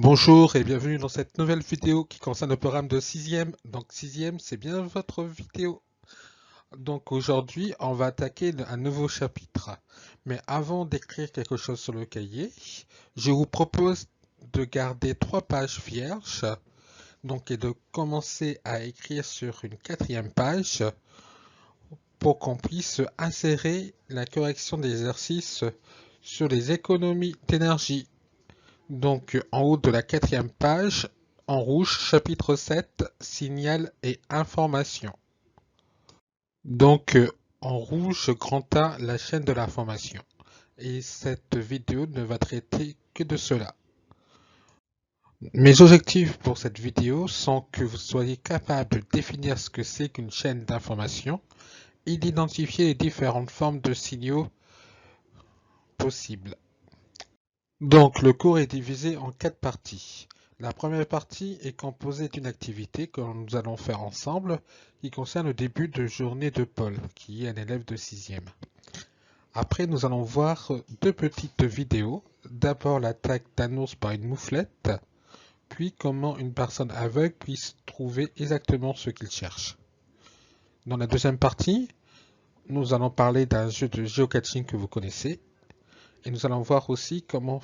Bonjour et bienvenue dans cette nouvelle vidéo qui concerne le programme de 6e. Donc 6e, c'est bien votre vidéo. Donc aujourd'hui, on va attaquer un nouveau chapitre. Mais avant d'écrire quelque chose sur le cahier, je vous propose de garder 3 pages vierges. Donc et de commencer à écrire sur une 4e page pour qu'on puisse insérer la correction des exercices sur les économies d'énergie. Donc, en haut de la 4e page, en rouge, chapitre 7, signal et information. Donc, en rouge, grand A, la chaîne de l'information. Et cette vidéo ne va traiter que de cela. Mes objectifs pour cette vidéo sont que vous soyez capable de définir ce que c'est qu'une chaîne d'information et d'identifier les différentes formes de signaux possibles. Donc, le cours est divisé en 4 parties. La première partie est composée d'une activité que nous allons faire ensemble qui concerne le début de journée de Paul, qui est un élève de 6e. Après, nous allons voir 2 petites vidéos. D'abord, l'attaque d'un ours par une mouflette, puis comment une personne aveugle puisse trouver exactement ce qu'il cherche. Dans la deuxième partie, nous allons parler d'un jeu de géocaching que vous connaissez. Et nous allons voir aussi comment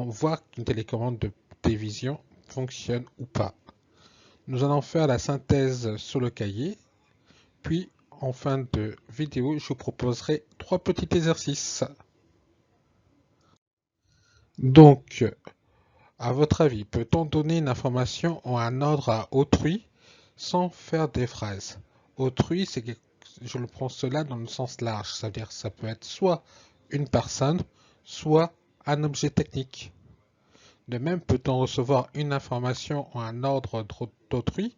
voir qu'une télécommande de télévision fonctionne ou pas. Nous allons faire la synthèse sur le cahier, puis en fin de vidéo, je vous proposerai 3 petits exercices. Donc, à votre avis, peut-on donner une information en un ordre à autrui sans faire des phrases? Autrui, je le prends cela dans le sens large, c'est-à-dire ça peut être soit une personne, soit un objet technique. De même, peut-on recevoir une information en un ordre d'autrui,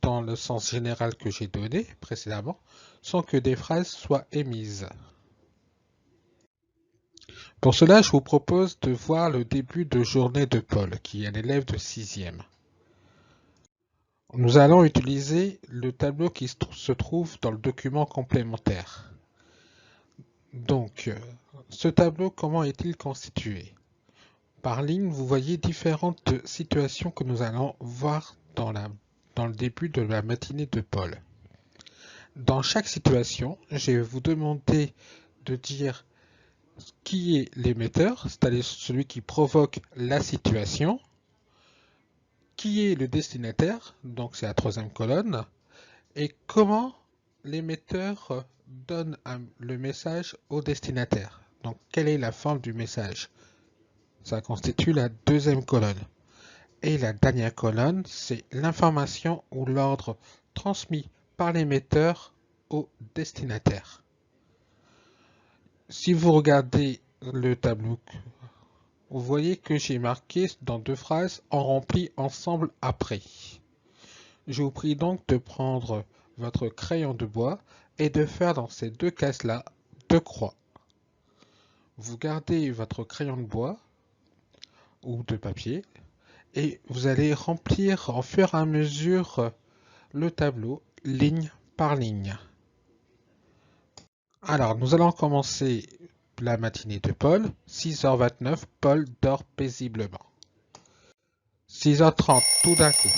dans le sens général que j'ai donné précédemment, sans que des phrases soient émises. Pour cela, je vous propose de voir le début de journée de Paul, qui est un élève de 6e. Nous allons utiliser le tableau qui se trouve dans le document complémentaire. Donc, ce tableau, comment est-il constitué? Par ligne, vous voyez différentes situations que nous allons voir dans le début de la matinée de Paul. Dans chaque situation, je vais vous demander de dire qui est l'émetteur, c'est-à-dire celui qui provoque la situation, qui est le destinataire, donc c'est la 3e colonne, et comment l'émetteur donne le message au destinataire. Donc quelle est la forme du message? Ça constitue la 2e colonne. Et la dernière colonne, c'est l'information ou l'ordre transmis par l'émetteur au destinataire. Si vous regardez le tableau, vous voyez que j'ai marqué dans 2 phrases « On remplit ensemble après ». Je vous prie donc de prendre votre crayon de bois et de faire dans ces 2 cases-là 2 croix. Vous gardez votre crayon de bois ou de papier et vous allez remplir au fur et à mesure le tableau ligne par ligne. Alors, nous allons commencer la matinée de Paul. 6h29, Paul dort paisiblement. 6h30, tout d'un coup.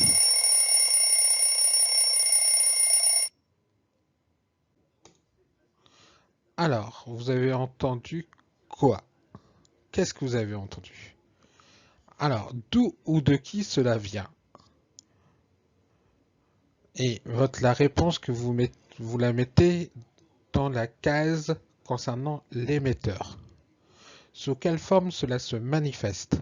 Alors, vous avez entendu quoi? Qu'est-ce que vous avez entendu? Alors, d'où ou de qui cela vient? Et la réponse que vous la mettez dans la case concernant l'émetteur. Sous quelle forme cela se manifeste?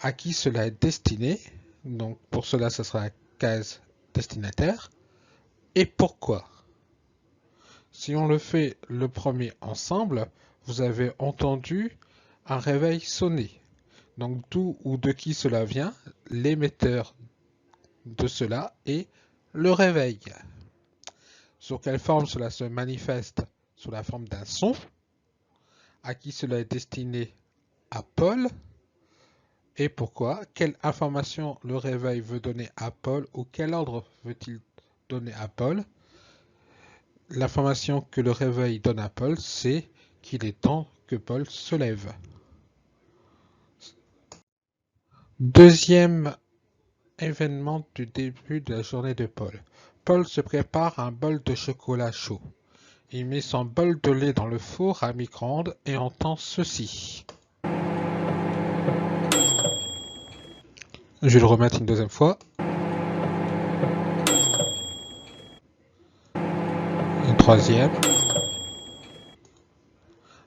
À qui cela est destiné? Donc pour cela, ce sera la case destinataire. Et pourquoi? Si on le fait le premier ensemble, vous avez entendu un réveil sonner. Donc d'où ou de qui cela vient? L'émetteur de cela est le réveil. Sur quelle forme cela se manifeste? Sous la forme d'un son. À qui cela est destiné? À Paul. Et pourquoi? Quelle information le réveil veut donner à Paul ou quel ordre veut-il donner à Paul? L'information que le réveil donne à Paul, c'est qu'il est temps que Paul se lève. Deuxième événement du début de la journée de Paul. Paul se prépare un bol de chocolat chaud. Il met son bol de lait dans le four à micro-ondes et entend ceci. Je vais le remettre une deuxième fois. Une troisième.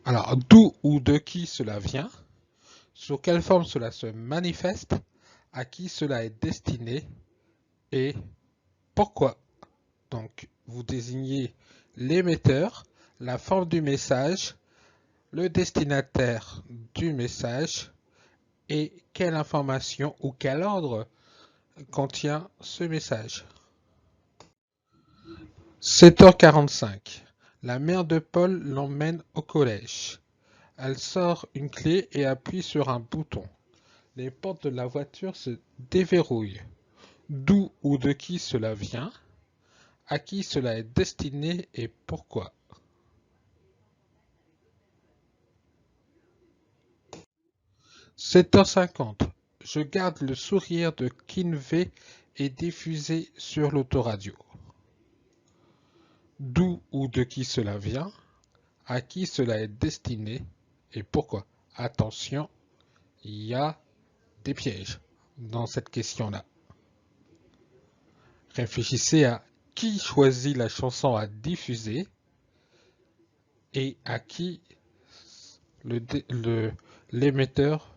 Alors, d'où ou de qui cela vient? Sous quelle forme cela se manifeste? À qui cela est destiné? Et pourquoi? Donc, vous désignez l'émetteur, la forme du message, le destinataire du message et quelle information ou quel ordre contient ce message. 7h45. La mère de Paul l'emmène au collège. Elle sort une clé et appuie sur un bouton. Les portes de la voiture se déverrouillent. D'où ou de qui cela vient? À qui cela est destiné et pourquoi? 7h50. Je garde le sourire de Kinvey et diffusé sur l'autoradio. D'où ou de qui cela vient? À qui cela est destiné et pourquoi? Attention, il y a des pièges dans cette question-là. Réfléchissez à qui choisit la chanson à diffuser et à qui l'émetteur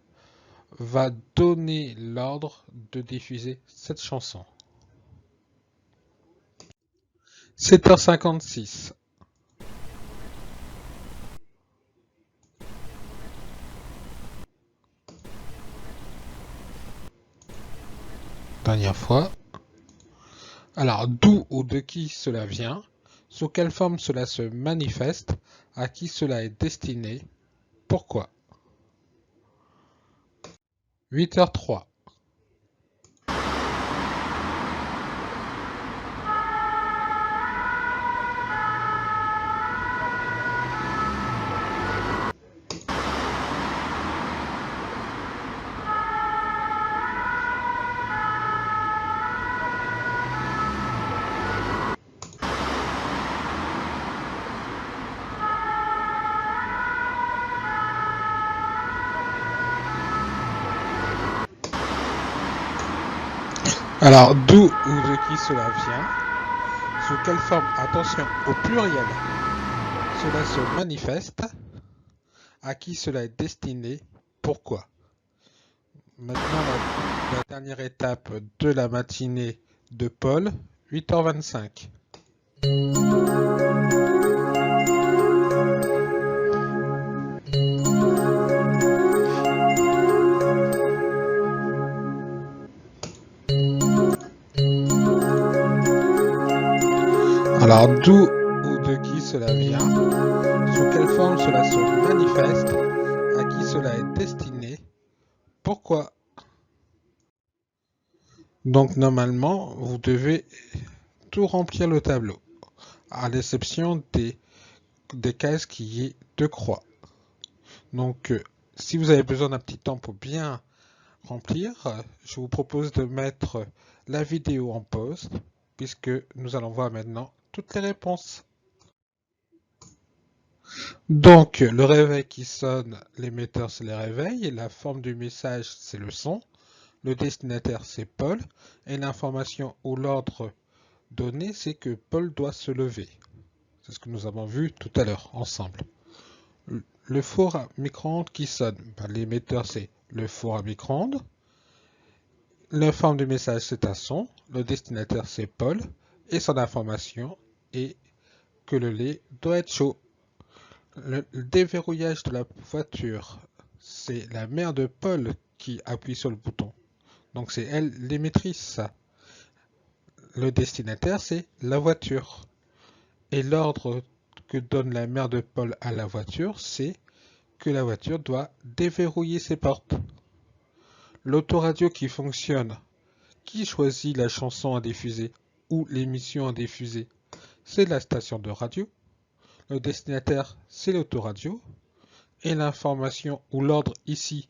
va donner l'ordre de diffuser cette chanson. 7h56. Dernière fois. Alors, d'où ou de qui cela vient? Sous quelle forme cela se manifeste? À qui cela est destiné? Pourquoi? 8h03. Alors, d'où ou de qui cela vient? Sous quelle forme, attention au pluriel, cela se manifeste? À qui cela est destiné? Pourquoi? Maintenant, la dernière étape de la matinée de Paul, 8h25. Alors, d'où ou de qui cela vient? Sous quelle forme cela se manifeste? À qui cela est destiné? Pourquoi? Donc, normalement, vous devez tout remplir le tableau, à l'exception des cases qui est de croix. Donc, si vous avez besoin d'un petit temps pour bien remplir, je vous propose de mettre la vidéo en pause, puisque nous allons voir maintenant toutes les réponses. Donc, le réveil qui sonne, l'émetteur c'est le réveil, et la forme du message c'est le son, le destinataire c'est Paul, et l'information ou l'ordre donné c'est que Paul doit se lever. C'est ce que nous avons vu tout à l'heure ensemble. Le four à micro-ondes qui sonne, l'émetteur c'est le four à micro-ondes, la forme du message c'est un son, le destinataire c'est Paul, et son information est que le lait doit être chaud. Le déverrouillage de la voiture, c'est la mère de Paul qui appuie sur le bouton. Donc c'est elle l'émettrice. Le destinataire, c'est la voiture. Et l'ordre que donne la mère de Paul à la voiture, c'est que la voiture doit déverrouiller ses portes. L'autoradio qui fonctionne, qui choisit la chanson à diffuser ou l'émission à diffuser? C'est la station de radio. Le destinataire, c'est l'autoradio. Et l'information ou l'ordre ici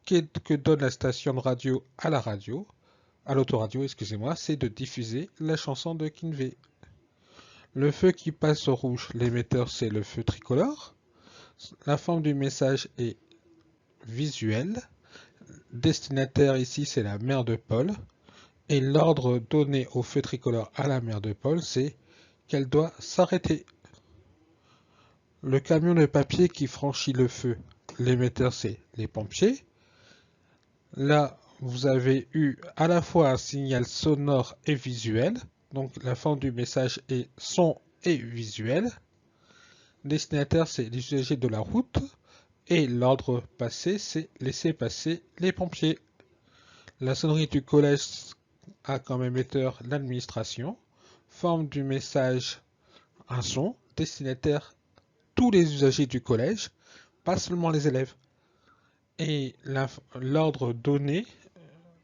que donne la station de radio à la radio, à l'autoradio, excusez-moi, c'est de diffuser la chanson de Kinvey. Le feu qui passe au rouge, l'émetteur c'est le feu tricolore. La forme du message est visuelle. Destinataire ici c'est la mère de Paul. Et l'ordre donné au feu tricolore à la mère de Paul c'est qu'elle doit s'arrêter. Le camion de papier qui franchit le feu, l'émetteur c'est les pompiers. Là, vous avez eu à la fois un signal sonore et visuel. Donc la forme du message est son et visuel. Destinataire, c'est les usagers de la route. Et l'ordre passé, c'est laisser passer les pompiers. La sonnerie du collège a comme émetteur l'administration. Forme du message, un son. Destinataire, tous les usagers du collège, pas seulement les élèves. Et l'ordre donné,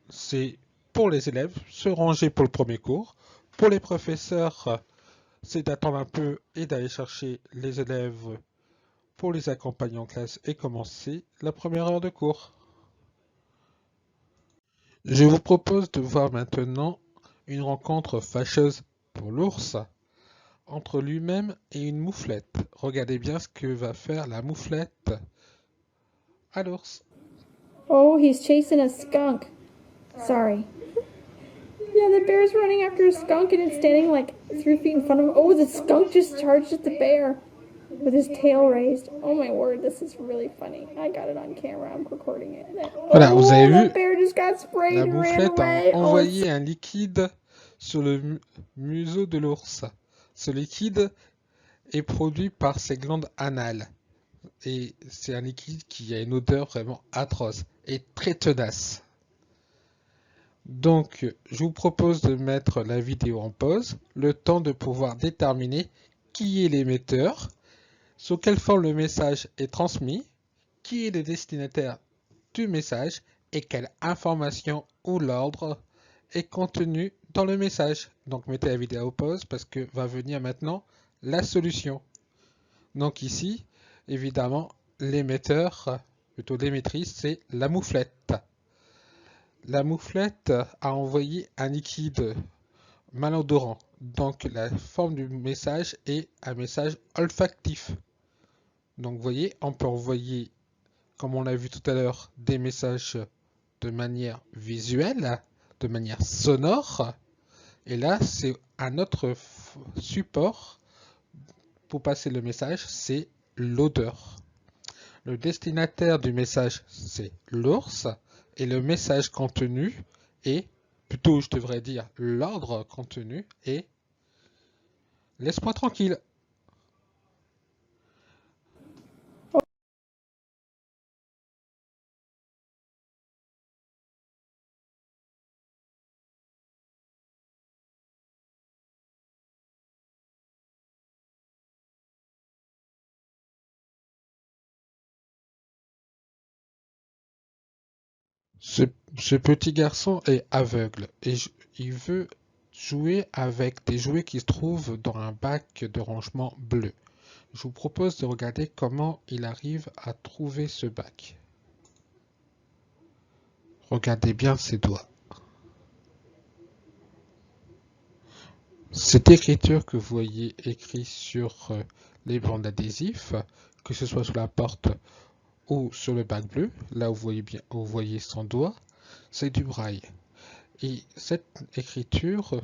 c'est pour les élèves, se ranger pour le premier cours. Pour les professeurs, c'est d'attendre un peu et d'aller chercher les élèves pour les accompagner en classe et commencer la première heure de cours. Je vous propose de voir maintenant une rencontre fâcheuse pour l'ours entre lui-même et une mouflette. Regardez bien ce que va faire la mouflette à l'ours. Oh, he's chasing a skunk. Sorry. Yeah, the bear's running after a skunk and it's standing like 3 feet in front of him. Oh, the skunk just charged at the bear with his tail raised. Oh my word, this is really funny. I got it on camera, I'm recording it. Voilà, vous avez vu, the bear just got sprayed la and ran mouflette away. a envoyé un liquide sur le museau de l'ours. Ce liquide est produit par ses glandes anales. Et c'est un liquide qui a une odeur vraiment atroce et très tenace. Donc, je vous propose de mettre la vidéo en pause, le temps de pouvoir déterminer qui est l'émetteur, sous quelle forme le message est transmis, qui est le destinataire du message et quelle information ou l'ordre est contenu dans le message. Donc, mettez la vidéo en pause parce que va venir maintenant la solution. Donc ici, évidemment, l'émetteur, plutôt l'émettrice, c'est la mouflette. La mouflette a envoyé un liquide malodorant. Donc la forme du message est un message olfactif. Donc vous voyez, on peut envoyer, comme on l'a vu tout à l'heure, des messages de manière visuelle, de manière sonore. Et là, c'est un autre support pour passer le message, c'est l'odeur. Le destinataire du message, c'est l'ours, et le message contenu est, plutôt je devrais dire l'ordre contenu est « Laisse-moi tranquille ». Ce petit garçon est aveugle et il veut jouer avec des jouets qui se trouvent dans un bac de rangement bleu. Je vous propose de regarder comment il arrive à trouver ce bac. Regardez bien ses doigts. Cette écriture que vous voyez écrite sur les bandes adhésifs, que ce soit sur la porte ou sur le bac bleu, là où vous voyez son doigt, c'est du braille. Et cette écriture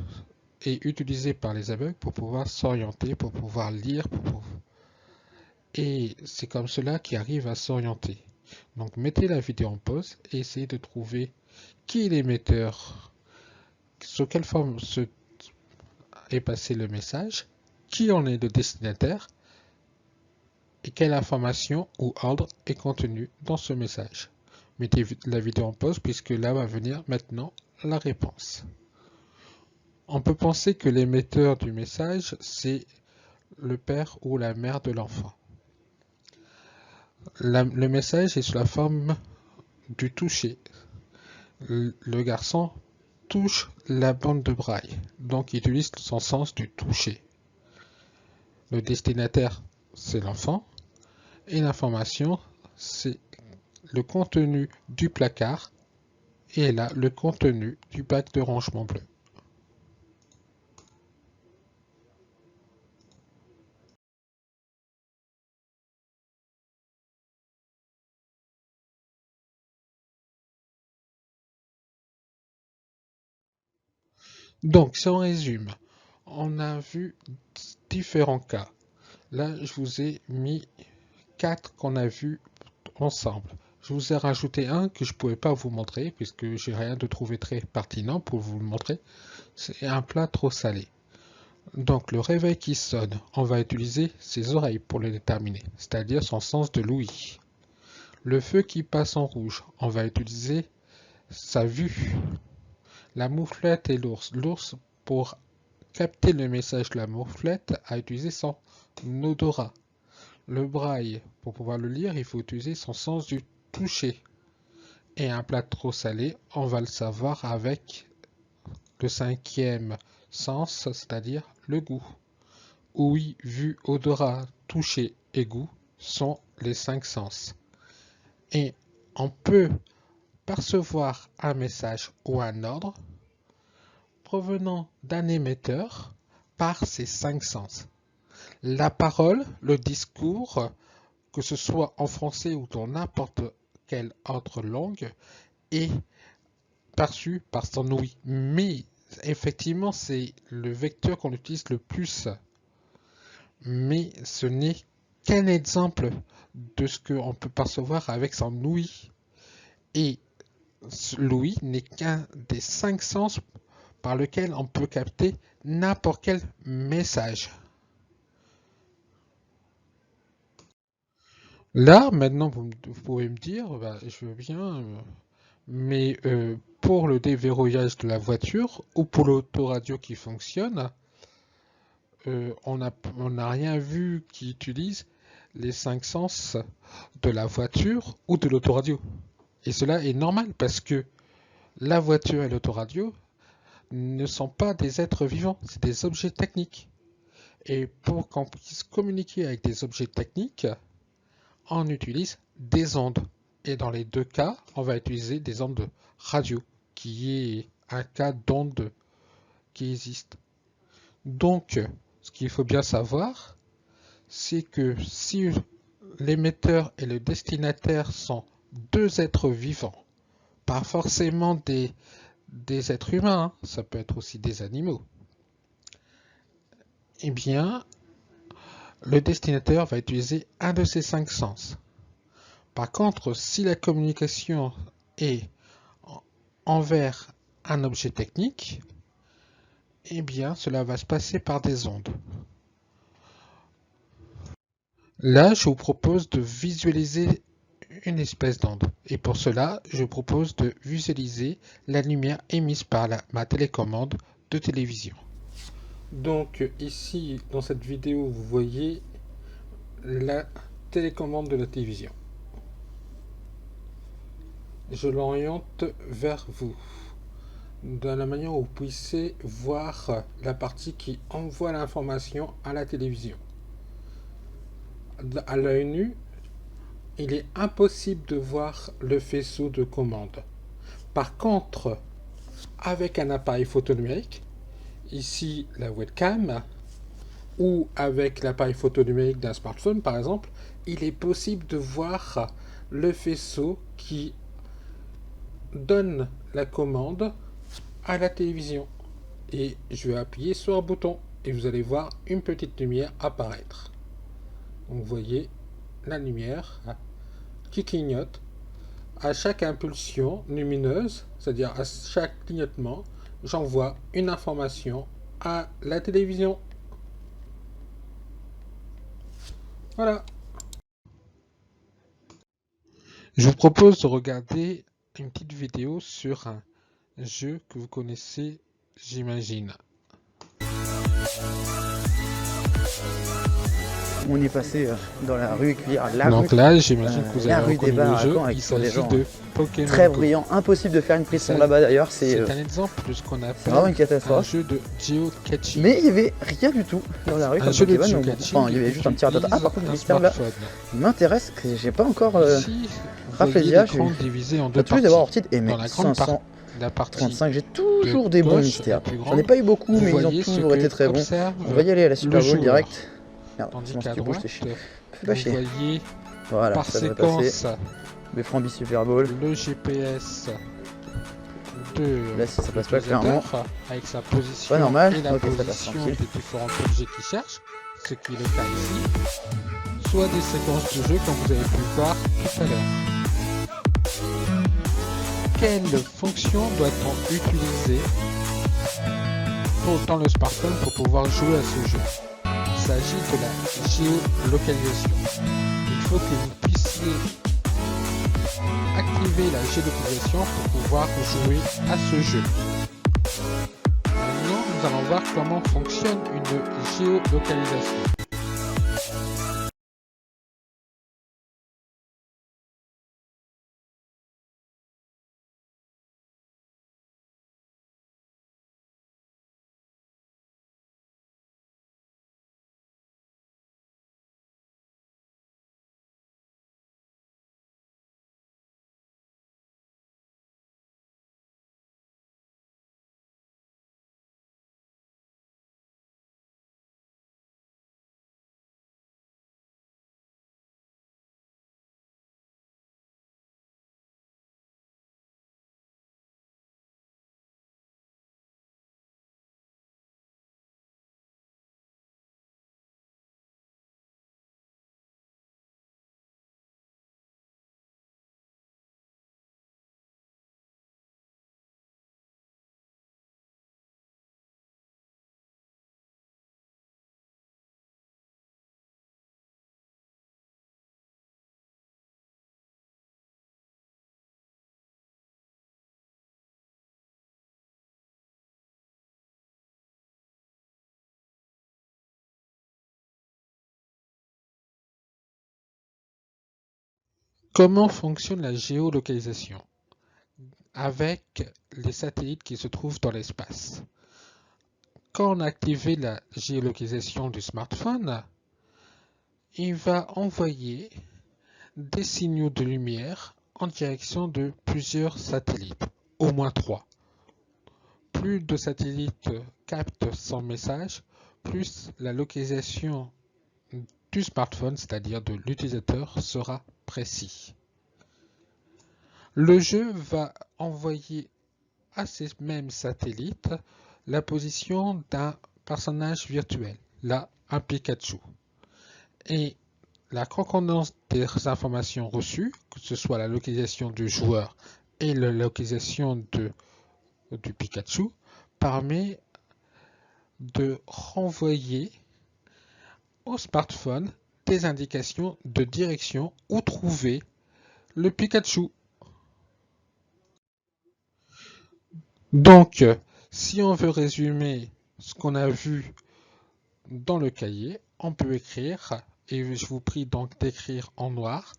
est utilisée par les aveugles pour pouvoir s'orienter, pour pouvoir lire, et c'est comme cela qu'ils arrivent à s'orienter. Donc mettez la vidéo en pause et essayez de trouver qui est l'émetteur, sous quelle forme est passé le message, qui en est le destinataire et quelle information ou ordre est contenu dans ce message. Mettez la vidéo en pause puisque là va venir maintenant la réponse. On peut penser que l'émetteur du message, c'est le père ou la mère de l'enfant. Le message est sous la forme du toucher. Le garçon touche la bande de braille, donc il utilise son sens du toucher. Le destinataire, c'est l'enfant, et l'information, c'est le contenu du placard et là le contenu du bac de rangement bleu. Donc, si on résume, on a vu différents cas. Là, je vous ai mis 4 qu'on a vus ensemble. Je vous ai rajouté un que je ne pouvais pas vous montrer puisque j'ai rien de trouvé très pertinent pour vous le montrer. C'est un plat trop salé. Donc, le réveil qui sonne, on va utiliser ses oreilles pour le déterminer, c'est-à-dire son sens de l'ouïe. Le feu qui passe en rouge, on va utiliser sa vue. La mouflette et l'ours. L'ours, pour capter le message de la mouflette, a utilisé son odorat. Le braille, pour pouvoir le lire, il faut utiliser son sens du toucher. Et un plat trop salé, on va le savoir avec le 5e sens, c'est-à-dire le goût. Ouïe, vue, odorat, toucher et goût sont les 5 sens. Et on peut percevoir un message ou un ordre provenant d'un émetteur par ces 5 sens. La parole, le discours, que ce soit en français ou dans n'importe quelle autre langue, est perçu par son ouïe. Mais effectivement, c'est le vecteur qu'on utilise le plus. Mais ce n'est qu'un exemple de ce qu'on peut percevoir avec son ouïe. Et l'ouïe n'est qu'un des 5 sens par lequel on peut capter n'importe quel message. Là, maintenant, vous pouvez me dire, bah, je veux bien, mais pour le déverrouillage de la voiture ou pour l'autoradio qui fonctionne, on n'a rien vu qui utilise les 5 sens de la voiture ou de l'autoradio. Et cela est normal parce que la voiture et l'autoradio ne sont pas des êtres vivants, c'est des objets techniques. Et pour qu'on puisse communiquer avec des objets techniques, on utilise des ondes. Et dans les deux cas, on va utiliser des ondes radio, qui est un cas d'onde qui existe. Donc, ce qu'il faut bien savoir, c'est que si l'émetteur et le destinataire sont deux êtres vivants, pas forcément des êtres humains, hein, ça peut être aussi des animaux, eh bien, le destinataire va utiliser un de ces 5 sens. Par contre, si la communication est envers un objet technique, eh bien, cela va se passer par des ondes. Là, je vous propose de visualiser une espèce d'onde. Et pour cela, je vous propose de visualiser la lumière émise par ma télécommande de télévision. Donc ici, dans cette vidéo, vous voyez la télécommande de la télévision. Je l'oriente vers vous, de la manière où vous puissiez voir la partie qui envoie l'information à la télévision. À l'œil nu, il est impossible de voir le faisceau de commande. Par contre, avec un appareil photo numérique, ici la webcam, ou avec l'appareil photo numérique d'un smartphone par exemple, il est possible de voir le faisceau qui donne la commande à la télévision. Et je vais appuyer sur un bouton et vous allez voir une petite lumière apparaître. Donc vous voyez la lumière qui clignote à chaque impulsion lumineuse, c'est-à-dire à chaque clignotement, j'envoie une information à la télévision. Voilà. Je vous propose de regarder une petite vidéo sur un jeu que vous connaissez, j'imagine. on est passé dans la rue Cuillère, Donc là, j'imagine que vous la avez rue des reconnu le bars à jeu. Caen, avec Il tous les s'agit gens de Pokémon très Go. bruyant, impossible de faire une prise Ça- là-bas d'ailleurs, c'est C'est un exemple de ce qu'on appelle vraiment une un catastrophe. jeu de geocaching. Mais il y avait rien du tout dans la rue Un comme jeu de Pokémon, donc, geocaching enfin il y avait juste un petit ratatouille. Ah par contre le mystère là, il m'intéresse, que j'ai pas encore Ici, vous Raflesia, voyez l'écran divisé en deux tous les parties. avoir orti et mais Dans la grande 535, partie j'ai toujours des bons gauche, mystères. la plus J'en ai grande, pas eu beaucoup, vous mais ils ont voyez ce toujours que été très bons. observe On va y aller à la Super le Bowl joueur. direct. Merde, Tandis c'est mon qu'à ski bouge, droite, c'est chiant. Fais vous pas chier. voyez Voilà, par ça devrait passer. séquence Les Frambi Super Bowl. le GPS de Là, si ça passe pas clairement. l'utilisateur avec sa position Pas normal. et la Ok, ça passe position tranquille. des différents objets qu'il cherche, ce qui est le cas ici, soit des séquences de jeu comme vous avez pu le voir tout à l'heure. Quelle fonction doit-on utiliser dans le smartphone pour pouvoir jouer à ce jeu? Il s'agit de la géolocalisation. Il faut que vous puissiez activer la géolocalisation pour pouvoir jouer à ce jeu. Maintenant, nous allons voir comment fonctionne une géolocalisation. Comment fonctionne la géolocalisation? Avec les satellites qui se trouvent dans l'espace. Quand on a activé la géolocalisation du smartphone, il va envoyer des signaux de lumière en direction de plusieurs satellites, au moins 3. Plus de satellites captent son message, plus la localisation du smartphone, c'est-à-dire de l'utilisateur, sera précis. Le jeu va envoyer à ces mêmes satellites la position d'un personnage virtuel, là un Pikachu. Et la concordance des informations reçues, que ce soit la localisation du joueur et la localisation du Pikachu, permet de renvoyer au smartphone des indications de direction où trouver le Pikachu. Donc, si on veut résumer ce qu'on a vu dans le cahier, on peut écrire, et je vous prie donc d'écrire en noir,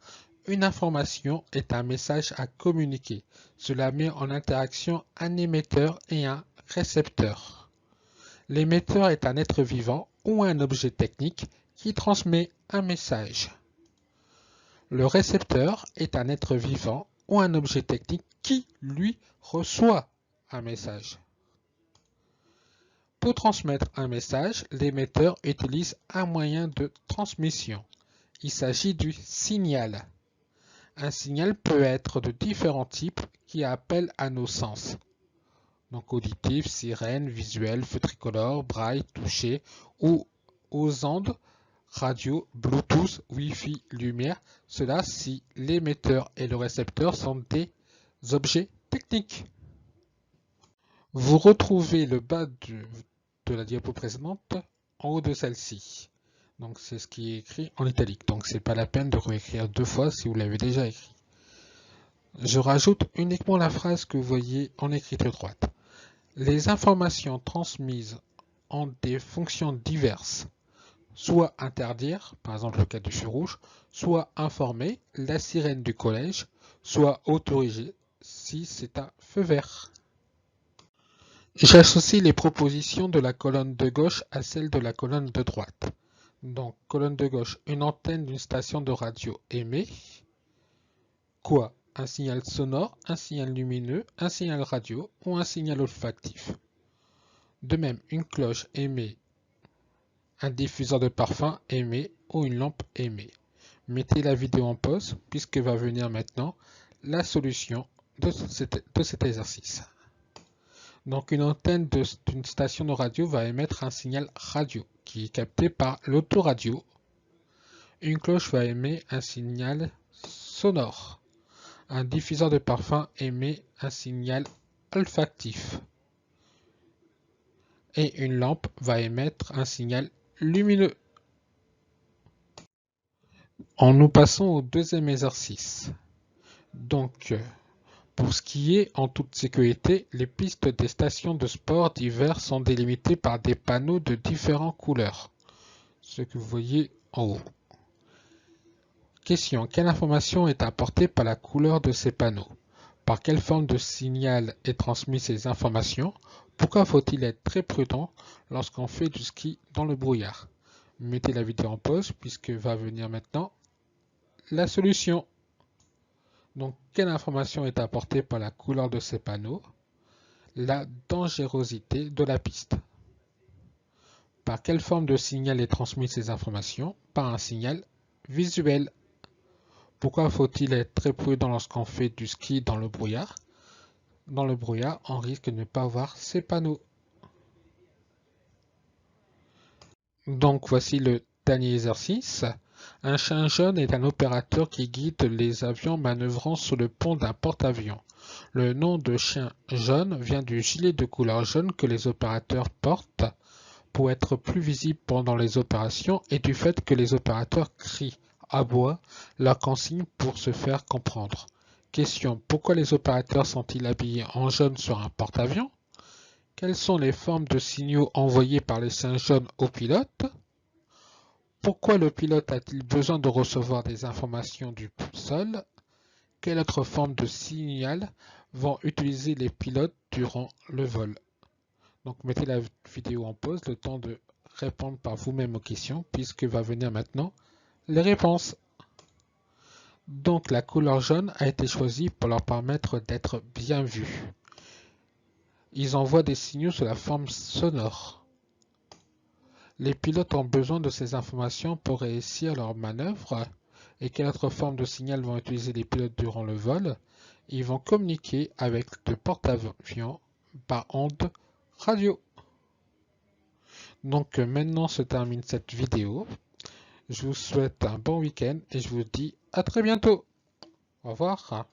une information est un message à communiquer. Cela met en interaction un émetteur et un récepteur. L'émetteur est un être vivant ou un objet technique qui transmet un message. Le récepteur est un être vivant ou un objet technique qui, lui, reçoit un message. Pour transmettre un message, l'émetteur utilise un moyen de transmission. Il s'agit du signal. Un signal peut être de différents types qui appellent à nos sens. Donc auditif, sirène, visuel, feu tricolore, braille, toucher ou aux ondes, radio, Bluetooth, Wi-Fi, lumière. Cela si l'émetteur et le récepteur sont des objets techniques. Vous retrouvez le bas de la diapo précédente en haut de celle-ci. Donc c'est ce qui est écrit en italique. Donc c'est pas la peine de réécrire deux fois si vous l'avez déjà écrit. Je rajoute uniquement la phrase que vous voyez en écriture droite. Les informations transmises ont des fonctions diverses. soit interdire, par exemple le cas du feu rouge, soit informer, la sirène du collège, soit autoriser si c'est un feu vert. J'associe les propositions de la colonne de gauche à celles de la colonne de droite. Donc, colonne de gauche, une antenne d'une station de radio émet quoi? Un signal sonore, un signal lumineux, un signal radio ou un signal olfactif. De même, une cloche émet, un diffuseur de parfum émet ou une lampe émet. Mettez la vidéo en pause puisque va venir maintenant la solution de cet exercice. Donc une antenne d'une station de radio va émettre un signal radio qui est capté par l'autoradio. Une cloche va émettre un signal sonore. Un diffuseur de parfum émet un signal olfactif. Et une lampe va émettre un signal lumineux. Nous passons au deuxième exercice. Donc, pour ce qui est en toute sécurité, les pistes des stations de sport d'hiver sont délimitées par des panneaux de différentes couleurs. Ce que vous voyez en haut. Question. Quelle information est apportée par la couleur de ces panneaux? Par quelle forme de signal est transmise ces informations? Pourquoi faut-il être très prudent lorsqu'on fait du ski dans le brouillard? Mettez la vidéo en pause puisque va venir maintenant la solution. Donc, quelle information est apportée par la couleur de ces panneaux? La dangerosité de la piste. Par quelle forme de signal est transmise ces informations? Par un signal visuel. Pourquoi faut-il être très prudent lorsqu'on fait du ski dans le brouillard? Dans le brouillard, on risque de ne pas voir ces panneaux. Donc, voici le dernier exercice. Un chien jaune est un opérateur qui guide les avions manœuvrant sur le pont d'un porte-avions. Le nom de chien jaune vient du gilet de couleur jaune que les opérateurs portent pour être plus visibles pendant les opérations et du fait que les opérateurs crient, aboient leurs consignes pour se faire comprendre. Question. Pourquoi les opérateurs sont-ils habillés en jaune sur un porte-avions? Quelles sont les formes de signaux envoyés par les chiens jaunes au pilote? Pourquoi le pilote a-t-il besoin de recevoir des informations du sol? Quelle autre forme de signal vont utiliser les pilotes durant le vol? Donc mettez la vidéo en pause, le temps de répondre par vous-même aux questions, puisque va venir maintenant les réponses. Donc la couleur jaune a été choisie pour leur permettre d'être bien vus. Ils envoient des signaux sous la forme sonore. Les pilotes ont besoin de ces informations pour réussir leur manœuvre. Et quelle autre forme de signal vont utiliser les pilotes durant le vol? Ils vont communiquer avec le porte-avions par onde radio. Donc maintenant se termine cette vidéo. Je vous souhaite un bon week-end et je vous dis à très bientôt. Au revoir.